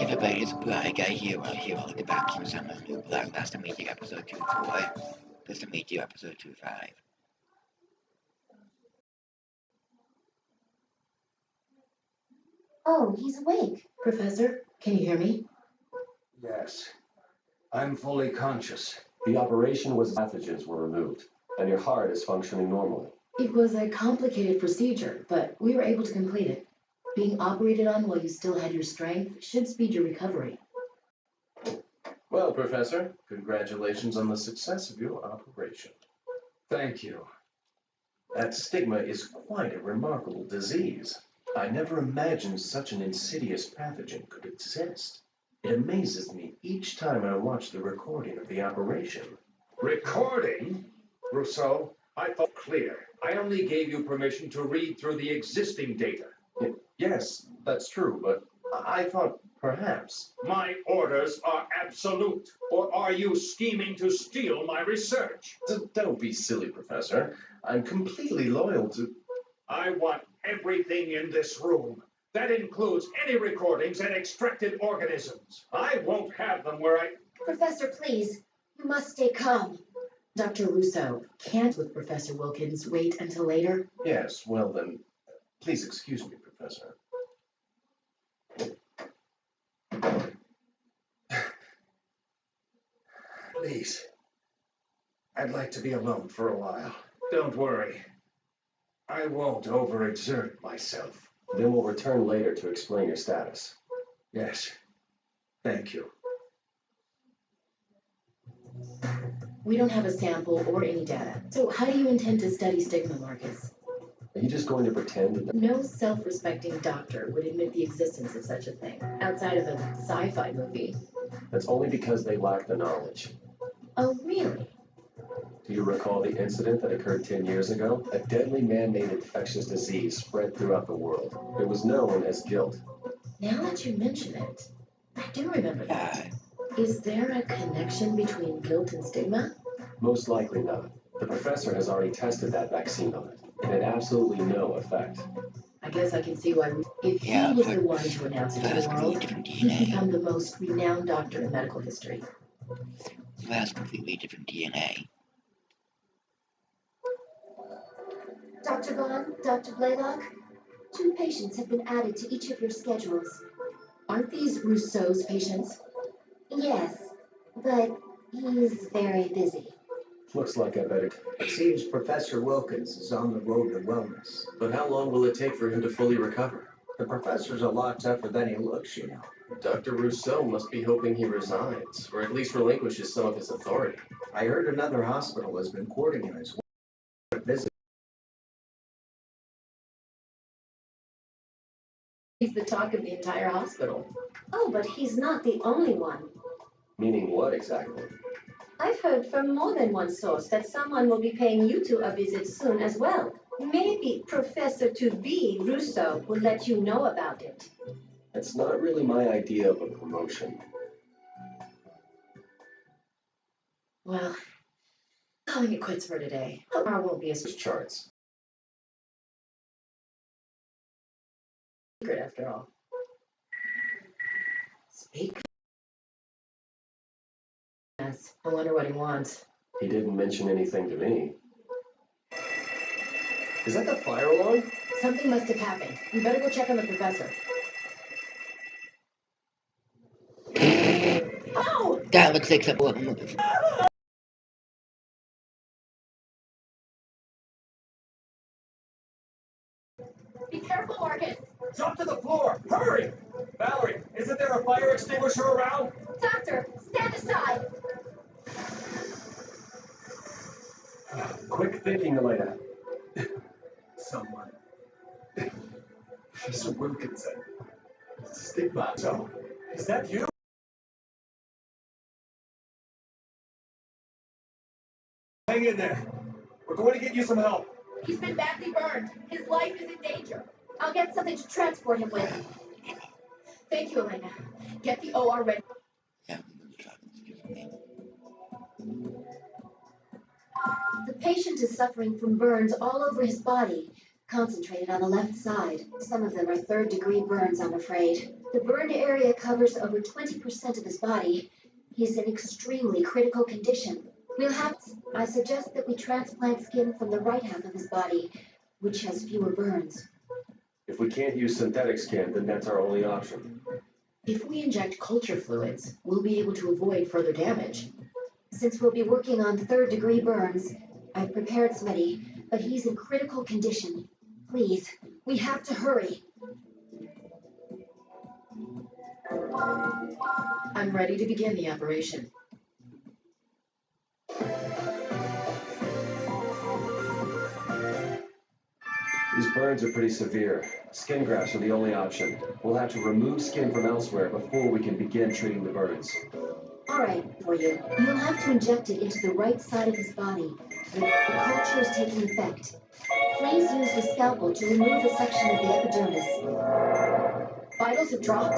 Yeah, but it's like I hear all the vacuums on the new block. That's the media episode 2-4. That's the media episode 2-5. Oh, he's awake. Professor, can you hear me? Yes. I'm fully conscious. The operation was pathogens were removed, and your heart is functioning normally. It was a complicated procedure, but we were able to complete it. Being operated on while you still had your strength should speed your recovery. Well, Professor, congratulations on the success of your operation. Thank you. That stigma is quite a remarkable disease. I never imagined such an insidious pathogen could exist. It amazes me each time I watch the recording of the operation. Recording? Rousseau, I thought clear. I only gave you permission to read through the existing data. Yes, that's true, but I thought perhaps. My orders are absolute. Or are you scheming to steal my research? Don't be silly, Professor. I'm completely loyal to... I want everything in this room. That includes any recordings and extracted organisms. I won't have them where I... Professor, please. You must stay calm. Dr. Russo, can't with Professor Wilkins wait until later? Yes, well then, please excuse me, Professor. Please. I'd like to be alone for a while. Don't worry. I won't overexert myself. Then we'll return later to explain your status. Yes. Thank you. We don't have a sample or any data. So how do you intend to study stigma, Marcus? Are you just going to pretend that... No self-respecting doctor would admit the existence of such a thing, outside of a sci-fi movie. That's only because they lack the knowledge. Oh, really? Do you recall the incident that occurred 10 years ago? A deadly man-made infectious disease spread throughout the world. It was known as guilt. Now that you mention it, I do remember that. Is there a connection between guilt and stigma? Most likely not. The professor has already tested that vaccine on it. It had absolutely no effect. I guess I can see why, if he was the one to announce it to the world, he'd become the most renowned doctor in medical history. That's completely different DNA. Dr. Bond, Dr. Blaylock, 2 patients have been added to each of your schedules. Aren't these Rousseau's patients? Yes, but he's very busy. Looks like I better... It seems Professor Wilkins is on the road to wellness. But how long will it take for him to fully recover? The professor's a lot tougher than he looks, you know. Dr. Rousseau must be hoping he resigns, or at least relinquishes some of his authority. I heard another hospital has been courting him as well. Visit. He's the talk of the entire hospital. Oh, but he's not the only one. Meaning what exactly? I've heard from more than one source that someone will be paying you 2 a visit soon as well. Maybe Professor-to-be Russo will let you know about it. It's not really my idea of a promotion. Well, calling it quits for today. Tomorrow won't be a There's charts. secret after all. Speak. Yes, I wonder what he wants. He didn't mention anything to me. Is that the fire alarm? Something must have happened. We better go check on the professor. Oh! That looks like something. Be careful, Marcus! Jump to the floor! Hurry! Valerie, isn't there a fire extinguisher around? Doctor, stand aside! Quick thinking, Elena. Someone. Professor Wilkinson. Stigma. So, is that you? Hang in there. We're going to get you some help. He's been badly burned. His life is in danger. I'll get something to transport him with. Thank you, Elena. Get the OR ready. The patient is suffering from burns all over his body. concentrated on the left side. Some of them are third-degree burns, I'm afraid. The burned area covers over 20% of his body. He's in extremely critical condition. I suggest that we transplant skin from the right half of his body, which has fewer burns. If we can't use synthetic skin, then that's our only option. If we inject culture fluids, we'll be able to avoid further damage. Since we'll be working on third-degree burns, I've prepared Smitty, but he's in critical condition. Please, we have to hurry. I'm ready to begin the operation. These burns are pretty severe. Skin grafts are the only option. We'll have to remove skin from elsewhere before we can begin treating the burns. All right, for you. You'll have to inject it into the right side of his body. The culture is taking effect. Please use the scalpel to remove a section of the epidermis. Vitals have dropped.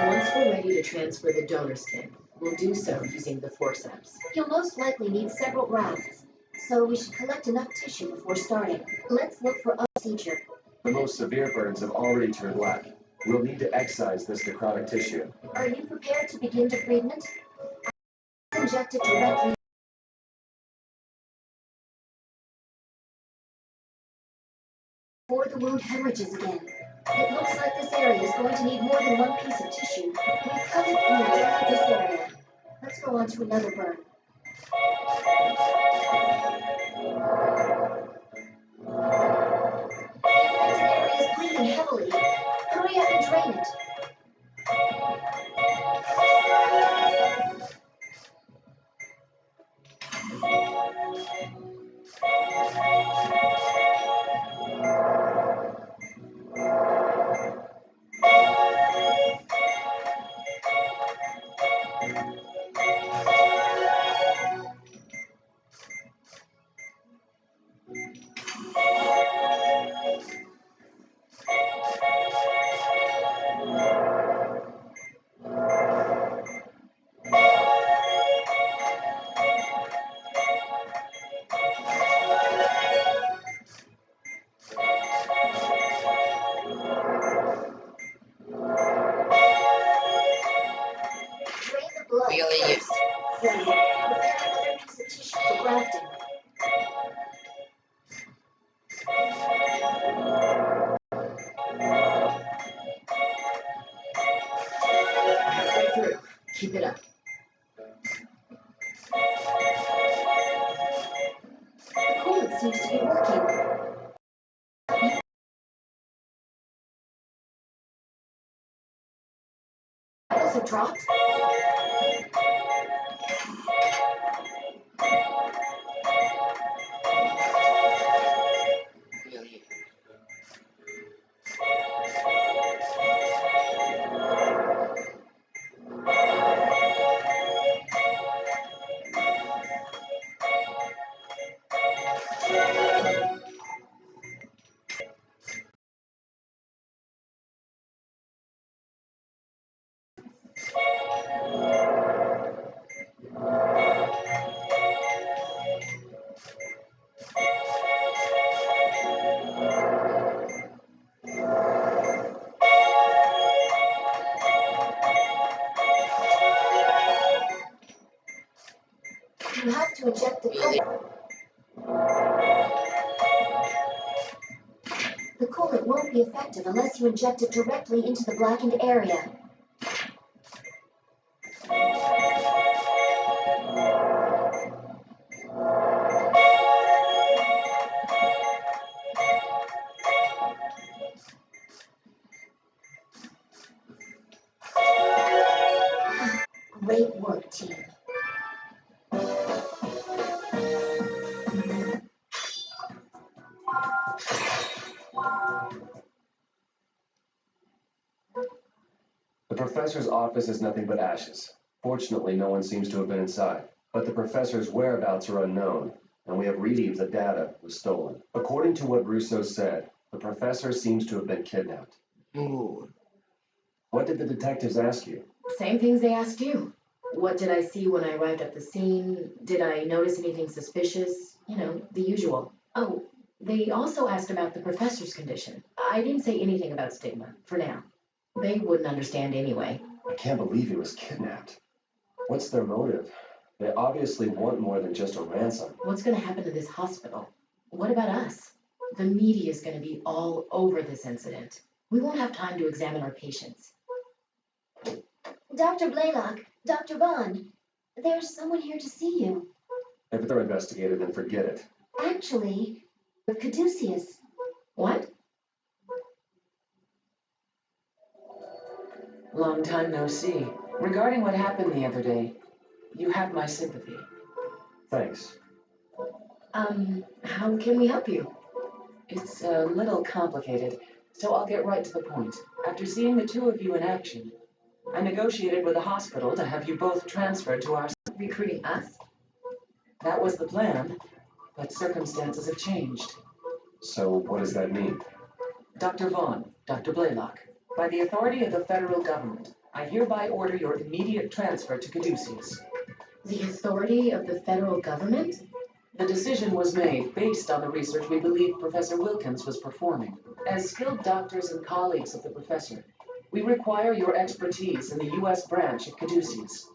Once we're ready to transfer the donor skin, we'll do so using the forceps. You'll most likely need several grafts, so we should collect enough tissue before starting. Let's look for a procedure. The most severe burns have already turned black. We'll need to excise this necrotic tissue. Are you prepared to begin debridement? Inject it directly before the wound hemorrhages again. It looks like this area is going to need more than one piece of tissue. We've cut it in the depth of this area. Let's go on to another burn. The affected area is bleeding heavily. Hurry up and drain it. Drain the blood Really? first. Then, prepare another piece of tissue for grafting. Halfway through. Keep it up. The coolant seems to be working. Vitals have dropped. Really? You have to inject the Really? coolant. The coolant won't be effective unless you inject it directly into the blackened area. Great work, team. The professor's office is nothing but ashes. Fortunately, no one seems to have been inside. But the professor's whereabouts are unknown, and we have readings that data was stolen. According to what Russo said, the professor seems to have been kidnapped. Ooh. What did the detectives ask you? Same things they asked you. What did I see when I arrived at the scene? Did I notice anything suspicious? You know, the usual. Oh, They also asked about the professor's condition. I didn't say anything about stigma, for now. They wouldn't understand anyway. I can't believe he was kidnapped. What's their motive? They obviously want more than just a ransom. What's gonna happen to this hospital? What about us? The media's gonna be all over this incident. We won't have time to examine our patients. Dr. Blaylock, Dr. Bond, there's someone here to see you. If they're investigated, then forget it. Actually, Caduceus. What? Long time no see. Regarding what happened the other day, you have my sympathy. Thanks. How can we help you? It's a little complicated, so I'll get right to the point. After seeing the two of you in action, I negotiated with the hospital to have you both transferred to our... Recruiting us? That was the plan, but circumstances have changed. So what does that mean? Dr. Vaughn, Dr. Blaylock, by the authority of the federal government, I hereby order your immediate transfer to Caduceus. The authority of the federal government? The decision was made based on the research we believe Professor Wilkins was performing. As skilled doctors and colleagues of the professor, we require your expertise in the U.S. branch of Caduceus.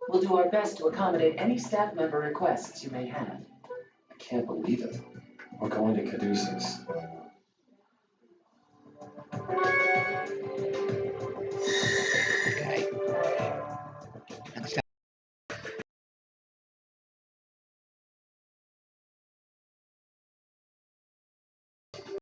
We'll do our best to accommodate any staff member requests you may have. I can't believe it. We're going to Caduceus.